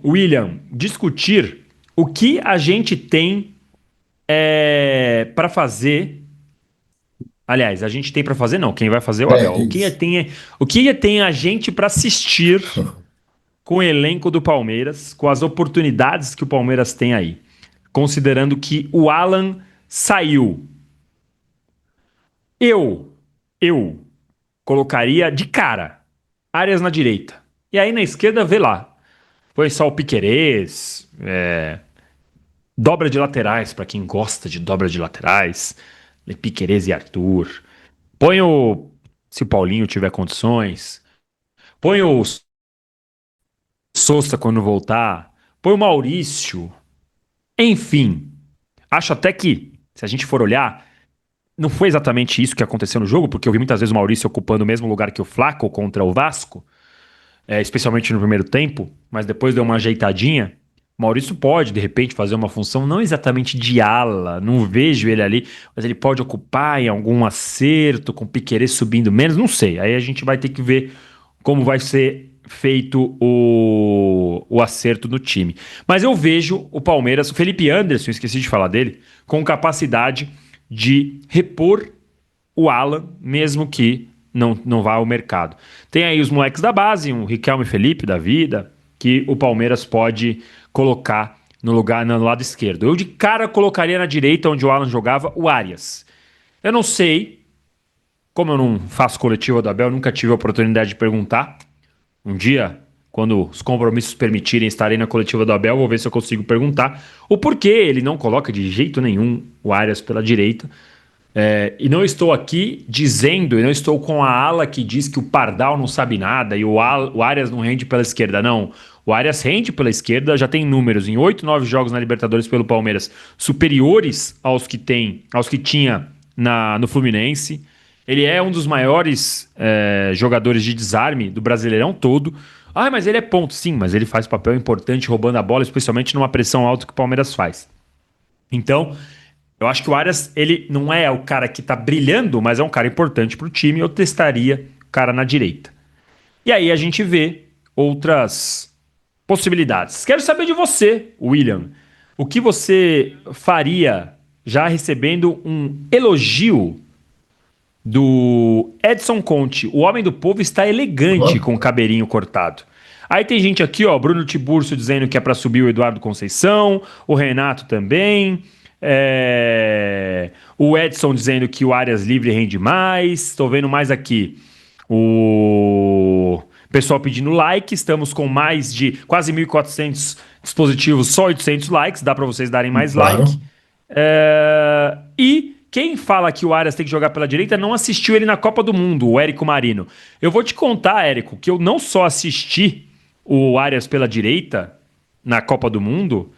William, discutir o que a gente tem para fazer. Aliás, a gente tem para fazer, não. Quem vai fazer é o É Abel. isso. O que tem a gente para assistir com o elenco do Palmeiras, com as oportunidades que o Palmeiras tem aí, considerando que o Alan saiu. Eu, eu colocaria de cara Arias na direita. E aí na esquerda, vê lá. Foi só o Piquerez, dobra de laterais, para quem gosta de dobra de laterais. Piquerez e Arthur. Põe o. Se o Paulinho tiver condições. Põe o Sousa quando voltar. Põe o Maurício. Enfim. Acho até que, se a gente for olhar, não foi exatamente isso que aconteceu no jogo, porque eu vi muitas vezes o Maurício ocupando o mesmo lugar que o Flaco contra o Vasco, especialmente no primeiro tempo, mas depois deu uma ajeitadinha. O Maurício pode, de repente, fazer uma função não exatamente de ala, não vejo ele ali, mas ele pode ocupar em algum acerto, com o Piquerez subindo menos, não sei. Aí a gente vai ter que ver como vai ser feito o acerto no time. Mas eu vejo o Palmeiras, o Felipe Anderson, esqueci de falar dele, com capacidade de repor o Alan, mesmo que não vá ao mercado. Tem aí os moleques da base, um Riquelme Felipe da vida, que o Palmeiras pode colocar no lugar no lado esquerdo. Eu de cara colocaria na direita, onde o Alan jogava, o Arias. Eu não sei, como eu não faço coletiva do Abel, nunca tive a oportunidade de perguntar. Um dia, quando os compromissos permitirem, estarei na coletiva do Abel, vou ver se eu consigo perguntar o porquê ele não coloca de jeito nenhum o Arias pela direita. E não estou aqui dizendo, e não estou com a ala que diz que o Pardal não sabe nada e o Arias não rende pela esquerda, não. O Arias rende pela esquerda, já tem números em 8, 9 jogos na Libertadores pelo Palmeiras superiores aos que tinha no Fluminense. Ele é um dos maiores jogadores de desarme do Brasileirão todo. Ah, mas ele é ponto, sim, mas ele faz papel importante roubando a bola, especialmente numa pressão alta que o Palmeiras faz. Então, eu acho que o Arias, ele não é o cara que tá brilhando, mas é um cara importante pro time. Eu testaria o cara na direita. E aí a gente vê outras possibilidades. Quero saber de você, William. O que você faria já recebendo um elogio do Edson Conte? O homem do povo está elegante Ó, com o cabelinho cortado. Aí tem gente aqui, ó, Bruno Tiburcio dizendo que é para subir o Eduardo Conceição, o Renato também. O Edson dizendo que o Arias Livre rende mais. Estou vendo mais aqui. O pessoal pedindo like. Estamos com mais de quase 1.400 dispositivos, só 800 likes. Dá para vocês darem mais like. claro. E quem fala que o Arias tem que jogar pela direita não assistiu ele na Copa do Mundo, o Érico Marino. Eu vou te contar, Érico, que eu não só assisti o Arias pela direita na Copa do Mundo,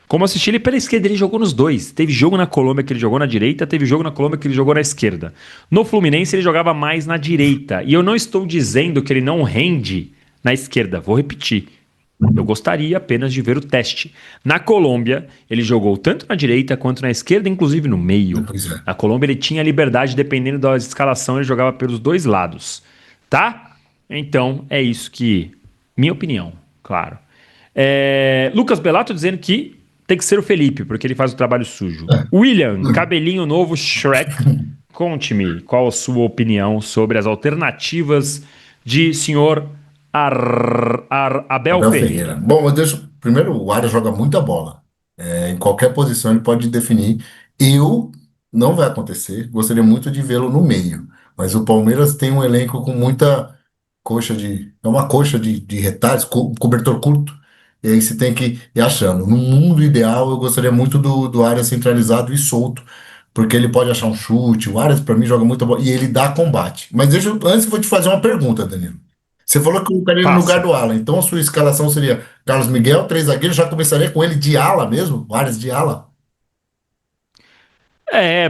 como assisti ele pela esquerda. Ele jogou nos dois. Teve jogo na Colômbia que ele jogou na direita, teve jogo na Colômbia que ele jogou na esquerda. No Fluminense ele jogava mais na direita. E eu não estou dizendo que ele não rende na esquerda. Vou repetir. Eu gostaria apenas de ver o teste. Na Colômbia, ele jogou tanto na direita quanto na esquerda, inclusive no meio. Pois é. Na Colômbia, ele tinha liberdade, dependendo da escalação, ele jogava pelos dois lados. Tá? Então, é isso que. Minha opinião, claro. Lucas Belato dizendo que tem que ser o Felipe, porque ele faz o trabalho sujo. É. William, cabelinho novo, Shrek. Conte-me qual a sua opinião sobre as alternativas de senhor Abel Abel Ferreira. Ferreira. Bom, eu deixo. Primeiro, o Arias joga muita bola. Em qualquer posição ele pode definir. Eu, não vai acontecer, gostaria muito de vê-lo no meio. Mas o Palmeiras tem um elenco com muita coxa de. É uma coxa de retalhos, cobertor curto. E aí você tem que ir achando. No mundo ideal, eu gostaria muito do Arias centralizado e solto. Porque ele pode achar um chute. O Arias, para mim, joga muita bola. E ele dá combate. Mas antes eu vou te fazer uma pergunta, Danilo. Você falou que colocaria ele no lugar Faça. do Alan. Então a sua escalação seria Carlos Miguel, três zagueiros. Já começaria com ele de ala mesmo? O Arias de ala?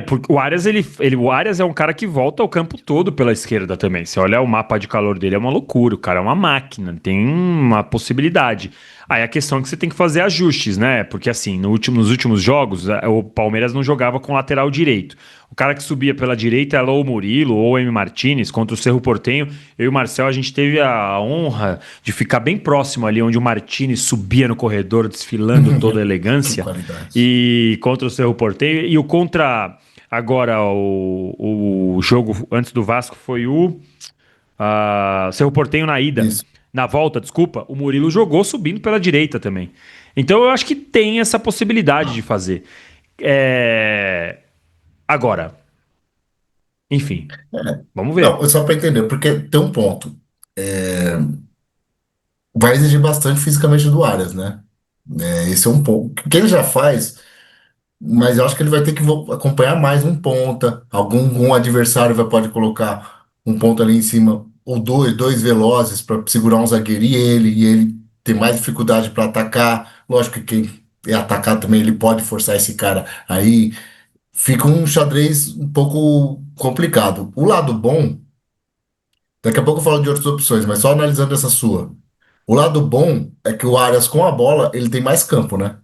Porque o Arias é um cara que volta ao campo todo pela esquerda também. Se olhar o mapa de calor dele, é uma loucura. O cara é uma máquina, tem uma possibilidade. Aí a questão é que você tem que fazer ajustes, né? Porque assim, nos últimos jogos, o Palmeiras não jogava com lateral direito. O cara que subia pela direita era ou o Murilo ou o M. Martinez contra o Cerro Porteño. Eu e o Marcel, a gente teve a honra de ficar bem próximo ali, onde o Martinez subia no corredor, desfilando toda a Que elegância. qualidade. E contra o Cerro Porteño. E o contra. Agora, o jogo antes do Vasco foi o Cerro Porteño na ida. Isso. Na volta, desculpa, o Murilo jogou subindo pela direita também. Então eu acho que tem essa possibilidade de fazer. É, Agora, enfim, vamos Não, ver. é só para entender, porque tem um ponto. Vai exigir bastante fisicamente do Arias, né? Esse é um ponto. Que ele já faz, mas eu acho que ele vai ter que acompanhar mais um ponta. Algum adversário pode colocar um ponta ali em cima, ou dois velozes para segurar um zagueiro e ele ter mais dificuldade para atacar. Lógico que quem é atacar também, ele pode forçar esse cara aí. Fica um xadrez um pouco complicado. O lado bom, daqui a pouco eu falo de outras opções, mas só analisando essa sua. O lado bom é que o Arias com a bola, ele tem mais campo, né?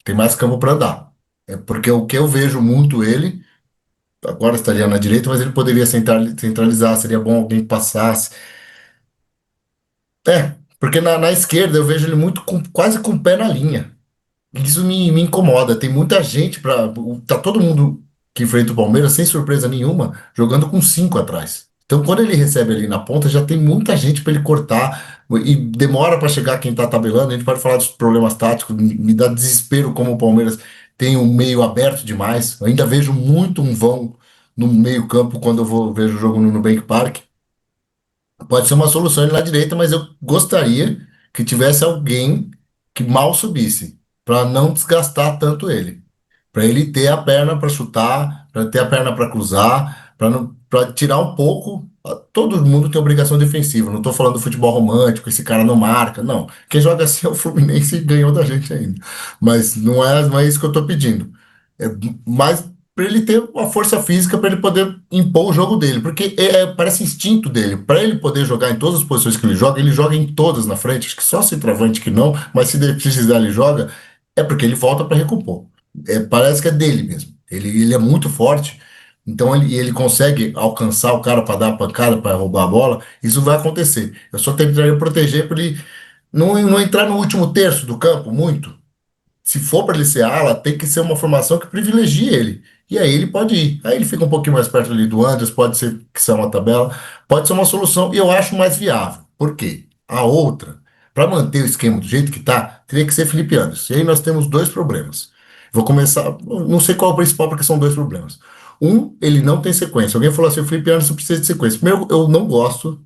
Tem mais campo para andar. É porque o que eu vejo muito ele, agora estaria na direita, mas ele poderia centralizar, seria bom alguém que passasse. Porque na esquerda eu vejo ele muito quase com o pé na linha. Isso me incomoda. Tem muita gente para. Tá todo mundo que enfrenta o Palmeiras, sem surpresa nenhuma, jogando com cinco atrás. Então, quando ele recebe ali na ponta, já tem muita gente para ele cortar e demora para chegar quem tá tabelando. A gente pode falar dos problemas táticos, me dá desespero como o Palmeiras tem um meio aberto demais. Eu ainda vejo muito um vão no meio-campo quando eu vou vejo o jogo no Nubank Park. Pode ser uma solução ele na direita, mas eu gostaria que tivesse alguém que mal subisse, para não desgastar tanto ele. Para ele ter a perna para chutar, para ter a perna para cruzar, para tirar um pouco. Todo mundo tem obrigação defensiva. Não estou falando do futebol romântico, esse cara não marca. Não. Quem joga assim é o Fluminense e ganhou da gente ainda. Mas não é isso que eu estou pedindo. É mais para ele ter uma força física para ele poder impor o jogo dele, porque parece instinto dele. Para ele poder jogar em todas as posições que ele joga em todas na frente. Acho que só centroavante que não, mas se precisar ele joga, é porque ele volta para recompor. Parece que é dele mesmo. Ele é muito forte, então ele consegue alcançar o cara para dar a pancada, para roubar a bola. Isso vai acontecer. Eu só tentaria proteger para ele não entrar no último terço do campo muito. Se for para ele ser ala, tem que ser uma formação que privilegie ele. E aí ele pode ir. Aí ele fica um pouquinho mais perto ali do Andres, pode ser que seja uma tabela, pode ser uma solução, e eu acho mais viável. Por quê? A outra, para manter o esquema do jeito que tá, teria que ser Felipe Anderson. E aí nós temos dois problemas. Vou começar, não sei qual é o principal, porque são dois problemas. Um, ele não tem sequência. Alguém falou assim: o Felipe Anderson precisa de sequência. Primeiro, eu não gosto,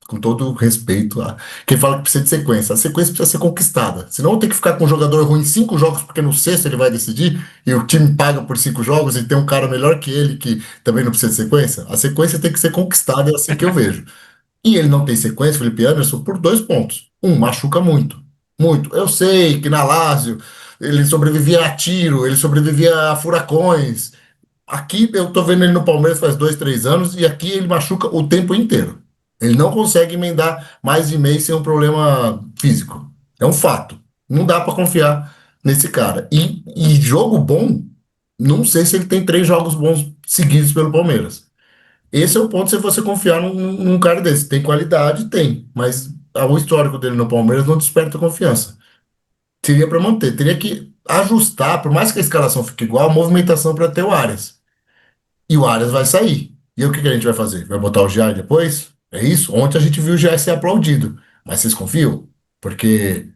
com todo respeito a quem fala que precisa de sequência. A sequência precisa ser conquistada. Senão tem que ficar com um jogador ruim em 5 jogos, porque no sexto ele vai decidir, e o time paga por 5 jogos e tem um cara melhor que ele que também não precisa de sequência. A sequência tem que ser conquistada, é assim que eu vejo. E ele não tem sequência, Felipe Anderson, por 2 pontos. Um, machuca muito. Muito. Eu sei que na Lazio ele sobrevivia a tiro, ele sobrevivia a furacões. Aqui eu tô vendo ele no Palmeiras faz 2, 3 anos e aqui ele machuca o tempo inteiro. Ele não consegue emendar mais de mês sem um problema físico. É um fato. Não dá para confiar nesse cara. E jogo bom, não sei se ele tem 3 jogos bons seguidos pelo Palmeiras. Esse é o ponto se você confiar num cara desse. Tem qualidade? Tem. Mas o histórico dele no Palmeiras não desperta confiança. Seria para manter. Teria que ajustar, por mais que a escalação fique igual, a movimentação para ter o Arias. E o Arias vai sair. E aí, o que que a gente vai fazer? Vai botar o Jair depois? É isso? Ontem a gente viu o Jair ser aplaudido. Mas vocês confiam? Porque,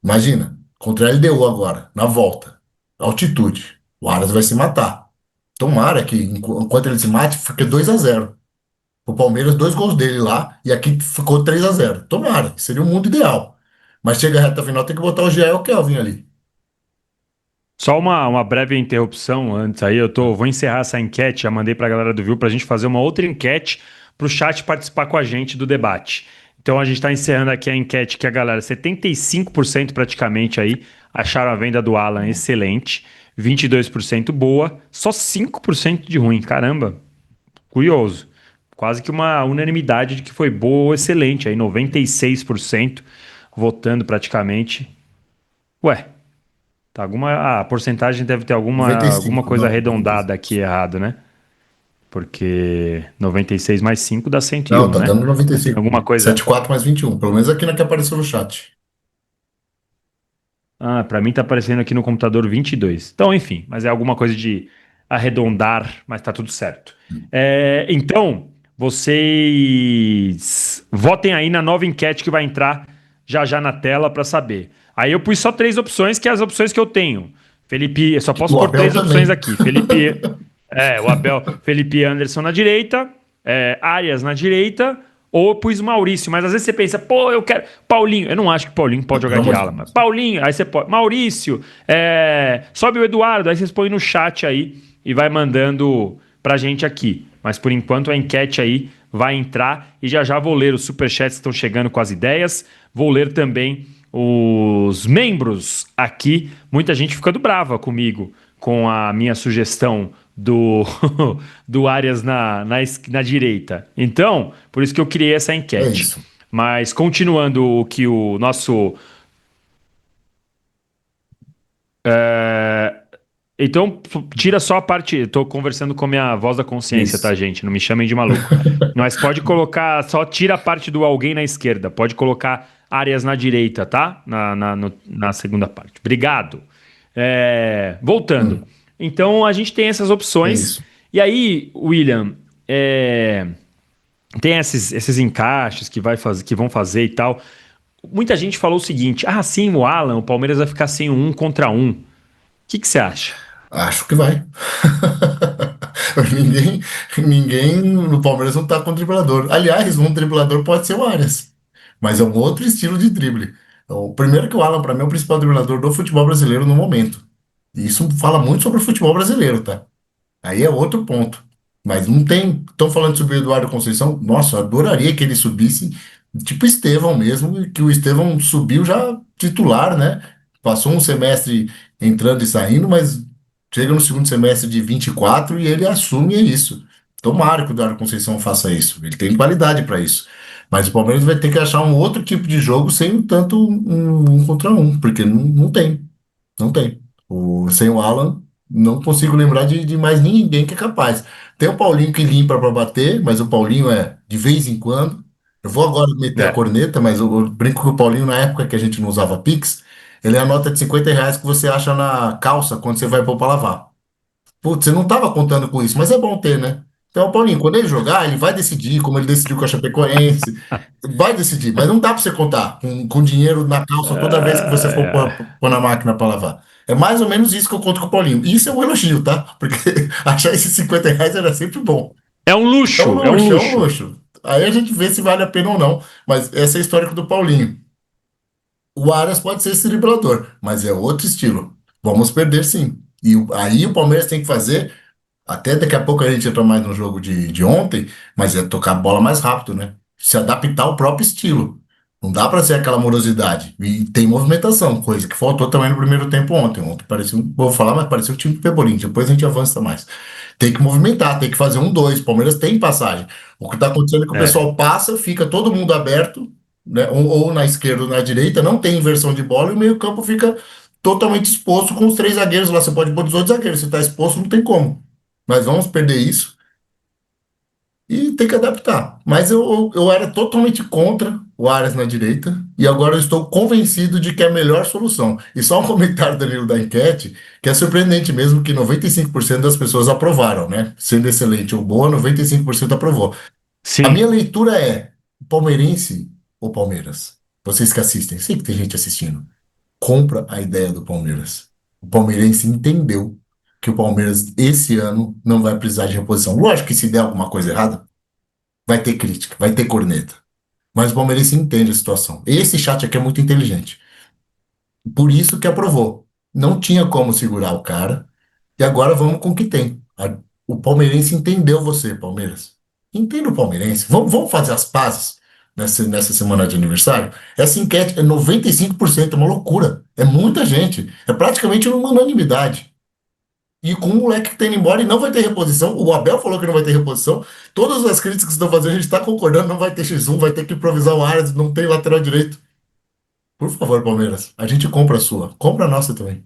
imagina, contra a LDU agora, na volta, altitude, o Arias vai se matar. Tomara que, enquanto ele se mate, fique 2-0. O Palmeiras, 2 gols dele lá, e aqui ficou 3-0. Tomara, seria o mundo ideal. Mas chega a reta final, tem que botar o Jair e o Kelvin ali. Só uma breve interrupção antes aí, vou encerrar essa enquete, já mandei pra galera do Viu pra gente fazer uma outra enquete pro chat participar com a gente do debate. Então a gente tá encerrando aqui a enquete que a galera, 75% praticamente aí, acharam a venda do Alan excelente, 22% boa, só 5% de ruim. Caramba, curioso. Quase que uma unanimidade de que foi boa ou excelente, aí 96% votando praticamente. Ué, tá a porcentagem deve ter alguma 95, coisa não, arredondada 95. aqui errado, né? Porque 96 mais 5 dá Não, 101, tá né? dando Mas tem 95. alguma coisa. 74 mais 21. Pelo menos aqui na que apareceu no chat. Ah, pra mim tá aparecendo aqui no computador 22. Então, enfim, mas é alguma coisa de arredondar, mas tá tudo certo. Então, vocês votem aí na nova enquete que vai entrar já já na tela pra saber. Aí eu pus só três opções, que é as opções que eu tenho. Felipe, eu só posso O pôr Abel três opções também. aqui. O Abel, Felipe Anderson na direita, Arias na direita, ou eu pus o Maurício, mas às vezes você pensa, pô, eu quero. Paulinho, eu não acho que Paulinho pode Não, jogar pelo de amor de ala, mas Deus. Paulinho, aí você pode. Maurício, sobe o Eduardo, aí vocês põem no chat aí e vai mandando pra gente aqui. Mas por enquanto a enquete aí vai entrar e já já vou ler os superchats que estão chegando com as ideias. Vou ler também os membros aqui. Muita gente ficando brava comigo com a minha sugestão do, do Arias na direita. Então, por isso que eu criei essa É enquete. isso. Mas continuando o que o nosso. é, Então, tira só a parte. Estou conversando com a minha voz da consciência, tá, Isso. gente? Não me chamem de maluco. Mas pode colocar. Só tira a parte do alguém na esquerda. Pode colocar Arias na direita, tá? Na segunda parte. Obrigado. Voltando. Hum, Então, a gente tem essas é opções. isso. E aí, William. Tem esses encaixes que vão fazer e tal. Muita gente falou o seguinte: ah, sim, o Alan, o Palmeiras vai ficar sem um contra um. O que você acha? Acho que vai. Ninguém, ninguém no Palmeiras não tá com driblador. Aliás, um driblador pode ser o Arias, mas é um outro estilo de drible. O primeiro que o Alan, para mim, é o principal driblador do futebol brasileiro no momento. E isso fala muito sobre o futebol brasileiro, tá? Aí é outro ponto. Mas não tem. Estão falando sobre o Eduardo Conceição. Nossa, eu adoraria que ele subisse, tipo Estevão mesmo, e que o Estevão subiu já titular, né? Passou um semestre entrando e saindo, mas chega no segundo semestre de 24 e ele assume isso. Tomara que o Eduardo Conceição faça isso. Ele tem qualidade para isso. Mas o Palmeiras vai ter que achar um outro tipo de jogo sem tanto um contra um, porque não tem. Não tem. Sem o Alan, não consigo lembrar de mais ninguém que é capaz. Tem o Paulinho que limpa para bater, mas o Paulinho é de vez em quando. Eu vou agora meter a É. corneta, mas eu brinco que o Paulinho, na época que a gente não usava Pix, ele é a nota de R$ 50 que você acha na calça quando você vai pôr para lavar. Putz, você não estava contando com isso, mas é bom ter, né? Então, o Paulinho, quando ele jogar, ele vai decidir, como ele decidiu com a Chapecoense, vai decidir, mas não dá para você contar com dinheiro na calça toda vez que você for pôr na máquina para lavar. É mais ou menos isso que eu conto com o Paulinho. Isso é um elogio, tá? Porque achar esses R$ 50 era sempre bom. É um É um luxo, é um luxo, é um luxo. luxo. Aí a gente vê se vale a pena ou não. Mas essa é a história do Paulinho. O Arias pode ser esse driblador, mas é outro estilo. Vamos perder sim. E aí o Palmeiras tem que fazer. Até daqui a pouco a gente entra mais no jogo de ontem, mas é tocar a bola mais rápido, né? Se adaptar ao próprio estilo. Não dá para ser aquela morosidade. E tem movimentação, coisa que faltou também no primeiro tempo ontem. Ontem parecia, vou falar, mas parecia o time do Pebolim. Depois a gente avança mais. Tem que movimentar, tem que fazer um dois. O Palmeiras tem passagem. O que está acontecendo é que o É. pessoal passa, fica todo mundo aberto, né? Ou na esquerda ou na direita, não tem inversão de bola e o meio-campo fica totalmente exposto com os três zagueiros lá. Você pode pôr 18 zagueiros, se está exposto, não tem como. Nós vamos perder isso e tem que adaptar. Mas eu era totalmente contra o Arias na direita e agora eu estou convencido de que é a melhor solução. E só um comentário, Danilo, da enquete, que é surpreendente mesmo que 95% das pessoas aprovaram, né? Sendo excelente ou boa, 95% aprovou. A minha Sim. leitura é: o palmeirense ou Palmeiras, vocês que assistem, sei que tem gente assistindo, compra a ideia do Palmeiras. O palmeirense entendeu que o Palmeiras esse ano não vai precisar de reposição. Lógico que se der alguma coisa errada, vai ter crítica, vai ter corneta. Mas o palmeirense entende a situação. Esse chat aqui é muito inteligente. Por isso que aprovou. Não tinha como segurar o cara. E agora vamos com o que tem. O palmeirense entendeu você, Palmeiras. Entenda o palmeirense. Vamos fazer as pazes nessa semana de aniversário? Essa enquete é 95%, é uma loucura. É muita gente. É praticamente uma unanimidade. E com o moleque que tem indo embora e não vai ter reposição. O Abel falou que não vai ter reposição. Todas as críticas que estão fazendo, a gente está concordando, não vai ter X1, vai ter que improvisar o Arias, não tem lateral direito. Por favor, Palmeiras, a gente compra a sua. Compra a nossa também.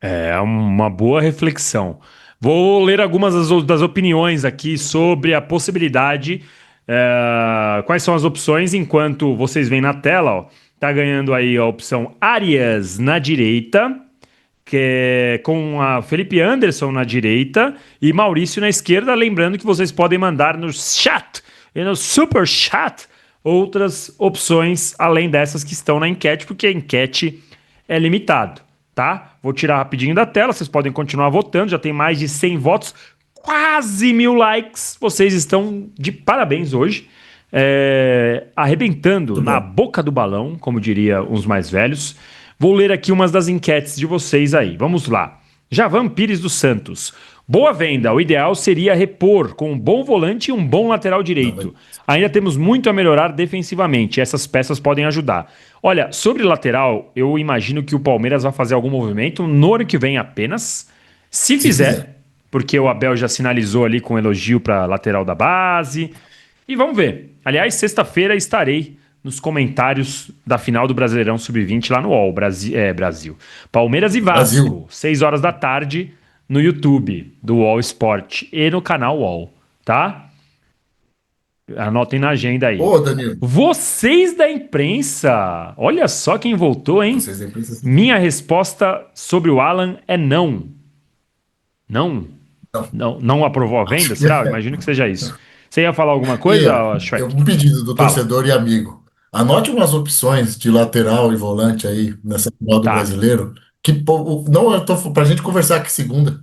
É uma boa reflexão. Vou ler algumas das opiniões aqui sobre a possibilidade. Quais são as opções? Enquanto vocês veem na tela, ó, tá ganhando aí a opção Arias na direita, que é com a Felipe Anderson na direita e Maurício na esquerda. Lembrando que vocês podem mandar no chat e no super chat outras opções além dessas que estão na enquete, porque a enquete é limitado, tá? Vou tirar rapidinho da tela, vocês podem continuar votando, já tem mais de 100 votos, quase 1000 likes. Vocês estão de parabéns hoje, arrebentando Muito na bom. boca do balão, como diria os mais velhos. Vou ler aqui umas das enquetes de vocês aí. Vamos lá. Javan Pires dos Santos. Boa venda. O ideal seria repor com um bom volante e um bom lateral Não, vai. direito. Ainda temos muito a melhorar defensivamente. Essas peças podem ajudar. Olha, sobre lateral, eu imagino que o Palmeiras vai fazer algum movimento no ano que vem apenas. Se Se fizer. fizer, porque o Abel já sinalizou ali com elogio para lateral da base. E vamos ver. Aliás, sexta-feira estarei nos comentários da final do Brasileirão Sub-20 lá no UOL, Brasil. Palmeiras e Brasil. Vasco, 6 horas da tarde, no YouTube do UOL Sport e no canal UOL, tá? Anotem na agenda aí. Ô, Danilo, Vocês da imprensa, olha só quem voltou, hein? vocês nem precisam. Minha resposta sobre o Alan é não. Não? Não, Não aprovou a acho venda? que Será? é. Imagino que seja isso. Você ia falar alguma E coisa, Shrek? um pedido do Fala. torcedor e amigo. Anote umas opções de lateral e volante aí nessa final do Tá, brasileiro. Não, eu tô pra gente conversar aqui segunda,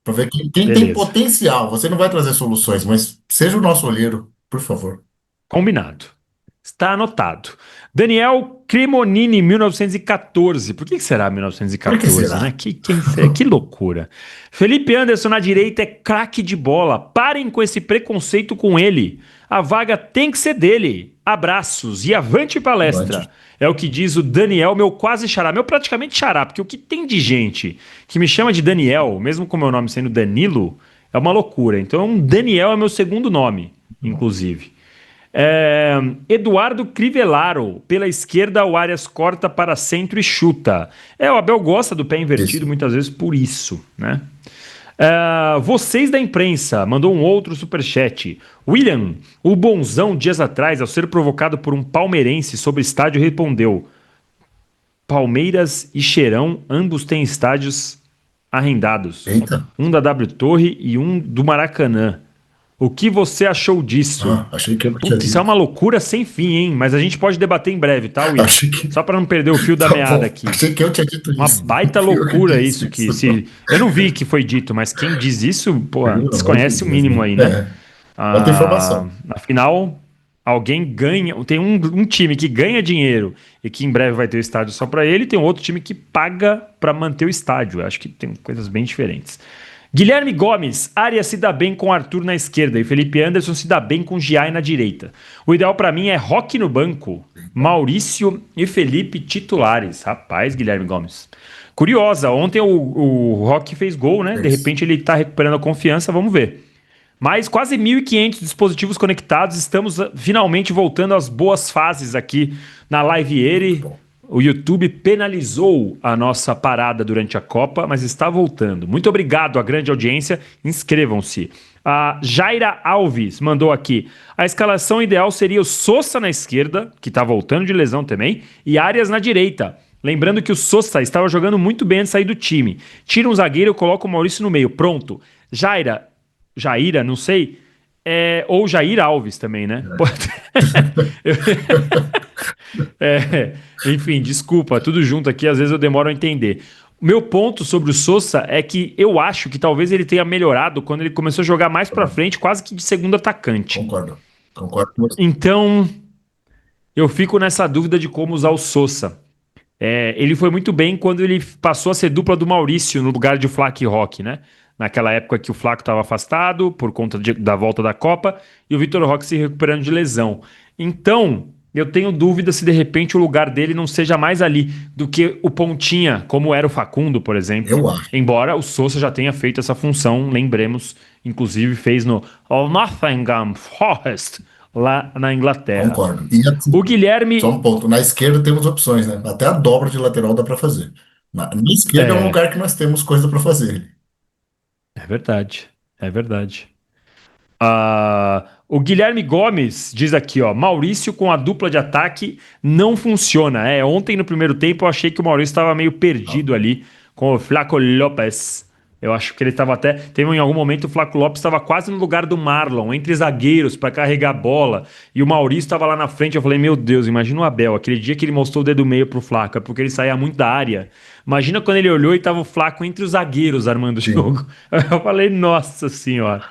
para ver quem tem beleza. potencial. Você não vai trazer soluções, mas seja o nosso olheiro, por favor. Combinado. Está anotado. Daniel Cremonini, 1914. Por que será Por que 1914, será? né? Que loucura. Felipe Anderson na direita é craque de bola. Parem com esse preconceito com ele. A vaga tem que ser dele. Abraços e avante palestra. Avante. É o que diz o Daniel, meu quase xará. Meu praticamente xará, porque o que tem de gente que me chama de Daniel, mesmo com meu nome sendo Danilo, é uma loucura. Então, Daniel é meu segundo nome, inclusive. Eduardo Crivellaro, pela esquerda, o Arias corta para centro e chuta. O Abel gosta do pé invertido Isso. muitas vezes por isso, né? Vocês da imprensa, mandou um outro superchat. William, o bonzão, dias atrás, ao ser provocado por um palmeirense sobre estádio, respondeu: Palmeiras e Cheirão, ambos têm estádios arrendados. Eita. Um da W Torre e um do Maracanã. O que você achou disso? Ah, achei que eu não tinha Puta, isso é lido. uma loucura sem fim, hein? Mas a gente pode debater em breve, tá, William? Achei que. Só para não perder o fio da Tá meada bom. aqui. Achei que eu tinha dito Uma isso. baita Fui eu que loucura disse isso que isso. se eu não vi que foi dito, mas quem diz isso, pô, Pelo amor de desconhece o Deus, né? mínimo aí, né? Falta informação. Afinal, alguém ganha, tem um time que ganha dinheiro e que em breve vai ter o estádio só para ele, tem um outro time que paga para manter o estádio. Eu acho que tem coisas bem diferentes. Guilherme Gomes, Arias se dá bem com Arthur na esquerda e Felipe Anderson se dá bem com Giai na direita. O ideal para mim é Roque no banco, Maurício e Felipe titulares. Rapaz, Guilherme Gomes. Curiosa, ontem o Roque fez gol, né? É De isso. repente ele tá recuperando a confiança, vamos ver. Mais quase 1.500 dispositivos conectados, estamos finalmente voltando às boas fases aqui na Live Muito Ere. bom. O YouTube penalizou a nossa parada durante a Copa, mas está voltando. Muito obrigado à grande audiência. Inscrevam-se. A Jaira Alves mandou aqui. A escalação ideal seria o Sosa na esquerda, que está voltando de lesão também, e Arias na direita. Lembrando que o Sosa estava jogando muito bem antes de sair do time. Tira um zagueiro e coloca o Maurício no meio. Pronto. Jaira, não sei. Ou Jair Alves também, né? Eu- enfim, desculpa, tudo junto aqui, às vezes eu demoro a entender. O meu ponto sobre o Sosa é que eu acho que talvez ele tenha melhorado quando ele começou a jogar mais pra frente, quase que de segundo atacante. Concordo. Concordo com você. Então, eu fico nessa dúvida de como usar o Sosa. Ele foi muito bem quando ele passou a ser dupla do Maurício no lugar de Flaco e Roque, né? Naquela época que o Flaco estava afastado por conta da volta da Copa e o Vitor Roque se recuperando de lesão. Então, eu tenho dúvida se de repente o lugar dele não seja mais ali do que o Pontinha, como era o Facundo, por exemplo. Eu acho. Embora o Sousa já tenha feito essa função, lembremos, inclusive fez no Nottingham Forest lá na Inglaterra. Concordo. E O assim, só um Guilherme. ponto. Na esquerda temos opções, né? Até a dobra de lateral dá para fazer. Na esquerda é um É, lugar que nós temos coisa para fazer. é verdade. É verdade. O Guilherme Gomes diz aqui, ó, Maurício com a dupla de ataque não funciona. Ontem no primeiro tempo eu achei que o Maurício estava meio Tá? perdido ali com o Flaco Lopes. Eu acho que ele estava até. Teve em algum momento o Flaco Lopes estava quase no lugar do Marlon, entre zagueiros para carregar a bola. E o Maurício estava lá na frente. Eu falei, meu Deus, imagina o Abel, aquele dia que ele mostrou o dedo meio pro Flaco, é porque ele saía muito da área. Imagina quando ele olhou e tava o Flaco entre os zagueiros armando o Sim. jogo. Eu falei, nossa senhora.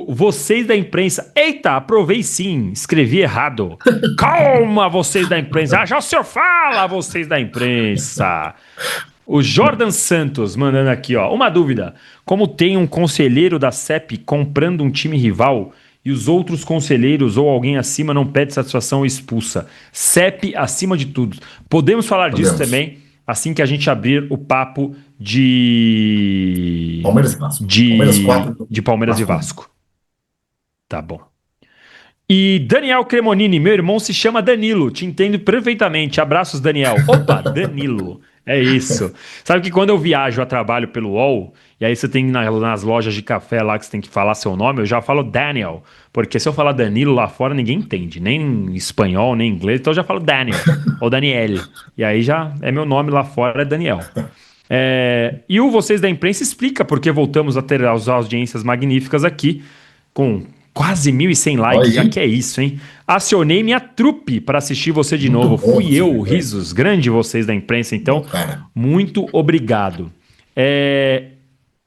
Vocês da imprensa. Eita, aprovei sim, escrevi errado. Calma, vocês da imprensa. Ah, já o senhor fala, vocês da imprensa. O Jordan Santos mandando aqui, ó. Uma dúvida. Como tem um conselheiro da CEP comprando um time rival e os outros conselheiros ou alguém acima não pede satisfação ou expulsa? CEP acima de tudo. Podemos falar disso Podemos. também assim que a gente abrir o papo de Palmeiras e Vasco. Palmeiras de, 4, de Palmeiras e Vasco 1. Vasco. Tá bom. E Daniel Cremonini, meu irmão se chama Danilo, te entendo perfeitamente. Abraços, Daniel. Opa, Danilo. É isso. Sabe que quando eu viajo a trabalho pelo UOL, e aí você tem nas lojas de café lá que você tem que falar seu nome, eu já falo Daniel. Porque se eu falar Danilo lá fora, ninguém entende, nem espanhol, nem inglês, então eu já falo Daniel ou Daniele. E aí já é meu nome lá fora, é Daniel. E o Vocês da Imprensa explica porque voltamos a ter as audiências magníficas aqui, com quase 1.100 Olha likes, já aí. que é isso, hein? Acionei minha trupe para assistir você de Muito novo. bom Fui você da eu, imprensa. Risos, grande Vocês da Imprensa, então, Bom, cara. muito obrigado. É,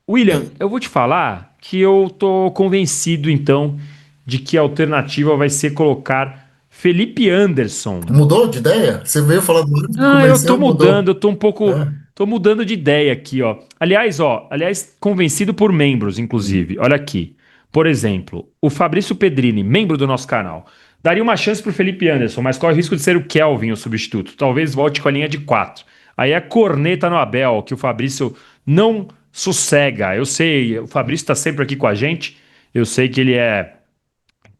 William, É, eu vou te falar que eu tô convencido, então, de que a alternativa vai ser colocar Felipe Anderson. mudou de ideia? Você veio falar do Vasco, me Ah, eu tô convenceu, mudando, mudou. eu tô um pouco. É. Tô mudando de ideia aqui, ó. Aliás, convencido por membros, inclusive. Olha aqui. Por exemplo, o Fabrício Pedrini, membro do nosso canal, daria uma chance pro Felipe Anderson, mas corre o risco de ser o Kelvin o substituto. Talvez volte com a linha de quatro. Aí é corneta no Abel, que o Fabrício não sossega. Eu sei, o Fabrício tá sempre aqui com a gente. Eu sei que ele é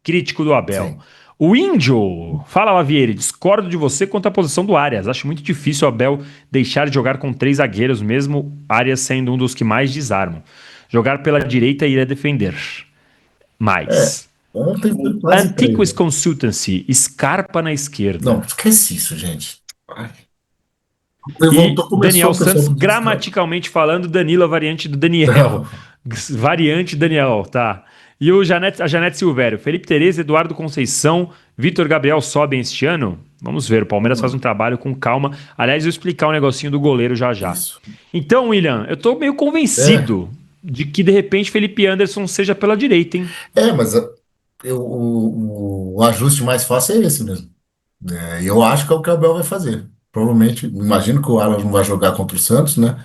crítico do Abel. Sim. O Índio, fala Lavieri, discordo de você quanto à posição do Arias. Acho muito difícil o Abel deixar de jogar com três zagueiros, mesmo Arias sendo um dos que mais desarmam. Jogar pela direita iria defender. É. Mais. Ontem foi O quase três, Antiquis né? Consultancy, Scarpa na Não, esquerda. esquece isso, gente. Ai. Voltou, E começou Daniel o pessoal Santos, do Descalço. gramaticalmente falando, Danilo, a variante do Daniel. Não. Variante Daniel, tá. E a Janete Silvério, Felipe Tereza, Eduardo Conceição, Vitor Gabriel sobem este ano? Vamos ver, o Palmeiras faz um trabalho com calma. Aliás, eu vou explicar um negocinho do goleiro já já. Isso. Então, William, eu tô meio É, convencido de que de repente Felipe Anderson seja pela direita, hein? mas o ajuste mais fácil é esse mesmo. E eu acho que é o que o Abel vai fazer. Provavelmente, imagino que o Alan não vai jogar contra o Santos, né?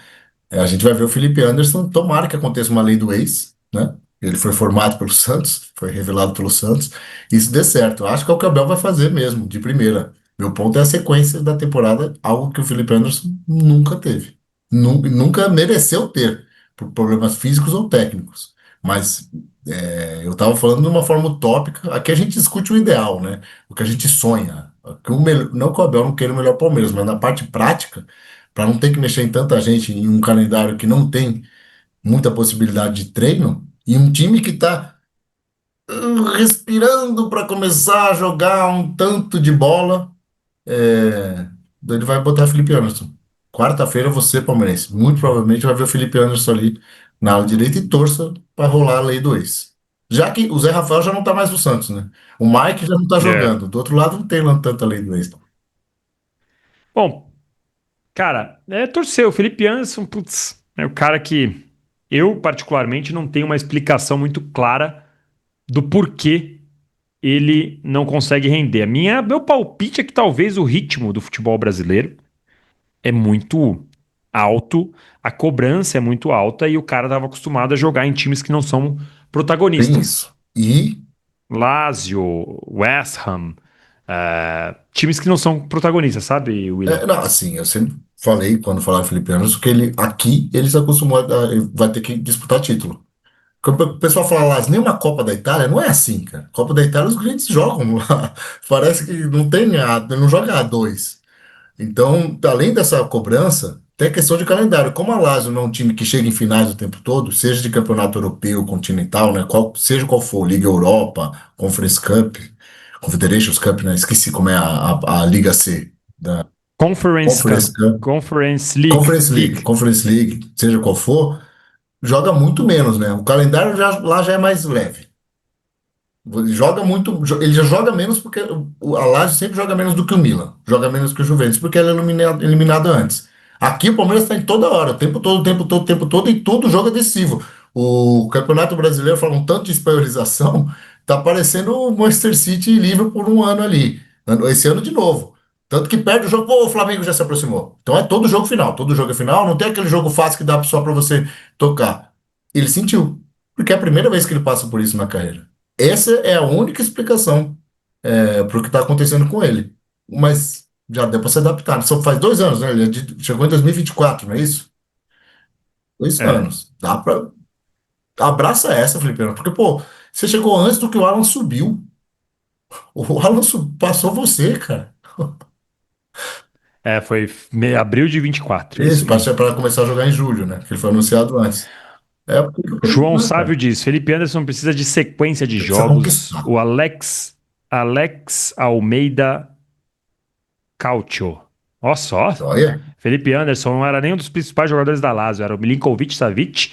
A gente vai ver o Felipe Anderson, tomara que aconteça uma lei do ex, né? Ele foi formado pelo Santos, foi revelado pelo Santos, isso dê certo. Eu acho que é o que o Abel vai fazer mesmo, de primeira. Meu ponto é a sequência da temporada, algo que o Felipe Anderson nunca teve. Nunca mereceu ter, por problemas físicos ou técnicos. Mas eu estava falando de uma forma utópica, aqui a gente discute o ideal, né? O que a gente sonha. Não que o Abel não queira o melhor Palmeiras, mas na parte prática para não ter que mexer em tanta gente em um calendário que não tem muita possibilidade de treino, e um time que está respirando para começar a jogar um tanto de bola, é, ele vai botar Felipe Anderson. Quarta-feira você, palmeirense, muito provavelmente vai ver o Felipe Anderson ali na ala direita e torça para rolar a lei do ex. Já que o Zé Rafael já não está mais no Santos, né? O Mike já não está É. jogando. Do outro lado não tem lá tanta lei do ex. Bom, cara, torceu. O Felipe Anderson, putz, é o cara que eu, particularmente, não tenho uma explicação muito clara do porquê ele não consegue render. Meu palpite é que talvez o ritmo do futebol brasileiro é muito alto, a cobrança é muito alta e o cara estava acostumado a jogar em times que não são Tem protagonistas. isso. E Lazio, West Ham, times que não são protagonistas, sabe, William? não, assim, eu sempre falei, quando falava Felipe Anderson, que ele aqui ele se acostumou ele vai ter que disputar título. O pessoal fala lá, nem uma Copa da Itália, não é assim, cara. Copa da Itália os grandes jogam lá. Parece que não tem não joga a dois. Então, além dessa cobrança, tem a questão de calendário. Como a Lazio não é um time que chega em finais o tempo todo, seja de campeonato europeu, continental, né, seja qual for, Liga Europa, Conference Cup, Confederations Cup, né, esqueci como é a Liga C, da Conference Conference Cup, Cup, Conference League, Conference League, Conference League, seja qual for, joga muito menos, né? O calendário lá já é mais leve. Ele joga muito, ele já joga menos porque a Lazio sempre joga menos do que o Milan, joga menos que o Juventus, porque ela é eliminada antes. Aqui o Palmeiras está em toda hora, o tempo todo, o tempo todo, o tempo todo, e todo jogo é decisivo. O Campeonato Brasileiro fala um tanto de espanholização, tá parecendo o Manchester City e Liverpool por um ano ali. Esse ano de novo. Tanto que perde o jogo, pô, o Flamengo já se aproximou. Então é todo jogo final, todo jogo é final, não tem aquele jogo fácil que dá só para você tocar. Ele sentiu, porque é a primeira vez que ele passa por isso na carreira. Essa é a única explicação para o que está acontecendo com ele. Mas já deu para se adaptar. Só faz 2 anos, né? Ele chegou em 2024, não é isso? Dois é. anos. Dá para. Abraça essa, Felipe. Porque, pô, você chegou antes do que o Alan subiu. O Alan passou você, cara. Foi abril de 24, é Isso, isso mesmo. para começar a jogar em julho, né? Que ele foi anunciado antes. É porque João não, Sávio cara. diz: Felipe Anderson precisa de sequência de Precisa jogos. conquistar. O Alex Almeida Cautio. Ó só. Olha, Felipe Anderson não era nenhum dos principais jogadores da Lazio, era o Milinkovic Savic,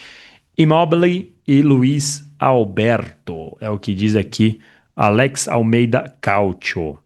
Immobile e Luiz Alberto. É o que diz aqui Alex Almeida Cautio.